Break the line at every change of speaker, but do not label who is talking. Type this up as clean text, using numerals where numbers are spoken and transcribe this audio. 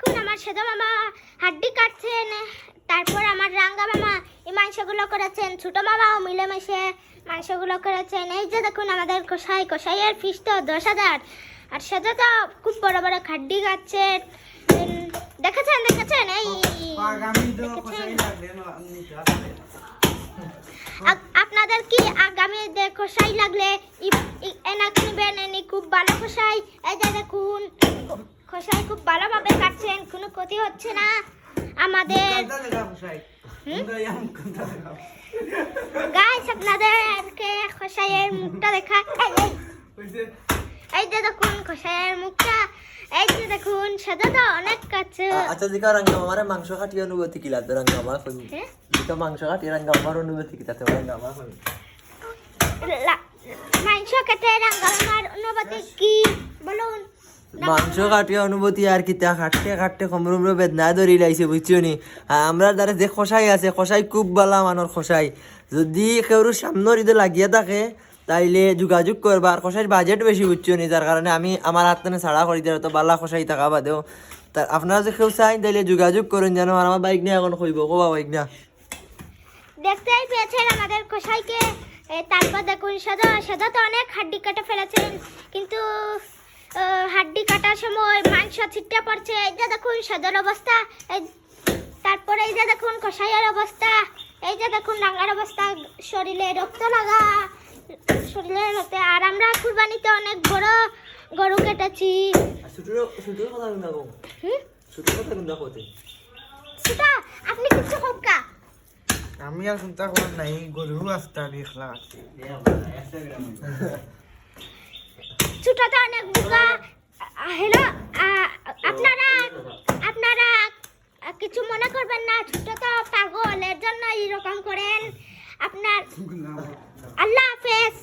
দেখুন আমার সেদা মামা হাড্ডি কাটছেন, তারপর আমার রাঙ্গা মামা এই মাংসগুলো করেছেন, ছোট মামাও মিলেমিশে মাংসগুলো করেছেন। এই যে দেখুন আমাদের কষাইয়ের ফিস তো 10,000, আর সেটা তো খুব বড় বড় হাড্ডি কাটছেন। দেখেছেন এই আপনাদের কি আগামী কষাই লাগলে এনা কিনবেন, এনি খুব ভালো কষাই। এই যে দেখুন কষাই খুব ভালোভাবে কাটছেন, কোনো ক্ষতি হচ্ছে না আমাদের। গাইস আপনাদেরকে কষাইয়ের মুখটা দেখা, এই যে দেখুন কষাইয়ের মুখটা, এই যে দেখুন সেটা তো অনেক কাছে।
আচ্ছা দিকা রাঙ্গা আমার মাংস কাটিয়ে অনুভূতি কি লাগবে? রাঙ্গা আমার দিকা মাংস কাটিয়ে রাঙ্গা আমার অনুভূতি কি তাতে রাঙ্গা আমার
মাংস কেটে রাঙ্গা আমার অনুভূতি কি বলুন?
মাংস কাটিয়ে অনুভূতি আর কি তা কাটতে কাটতে কমরুমরে বেদনা ধরি লাইছে বুঝছো নি। আমরা দ্বারা যে কষাই আছে কষাই খুব ভালো মানের কষাই, যদি কেউ সামনের ঈদে লাগিয়ে থাকে তাইলে যোগাযোগ করবা। আর কষাইয়ের বাজেট বেশি বুঝছো নি, যার কারণে আমি আমার হাত টানে ছাড়া করি দেয় তো বালা কষাই থাকা বাদেও। তা আপনারা যে কেউ চাই তাইলে যোগাযোগ করুন, যেন আর আমার বাইক নিয়ে এখন কইব কবা বাইক না
দেখতেই পেয়েছেন আমাদের কষাইকে। তারপর দেখুন সেদা তো অনেক হাড্ডি কেটে ফেলেছেন, কিন্তু হাড্ডি কাটার সময় মাংস ছিটে পড়ছে। এই যে দেখুন সেদার অবস্থা, তারপরে এই যে দেখুন কষাইয়ের অবস্থা, এই যে দেখুন রাঙ্গার অবস্থা, শরীরে রক্ত লাগা, শরীরে রক্ত। আর আমরা কুরবানিতে অনেক বড় গরু কেটেছি। সেটা আপনি কিছু হোক কা
আমি আর চিন্তা করার নাই, গরু আসতে দেখলা
ছোটটা অনেক বুকা। হ্যালো, আপনারা কিছু মনে করবেন না, ছোট তো পাগল, এর জন্য এরকম করেন আপনার। আল্লাহ হাফেজ।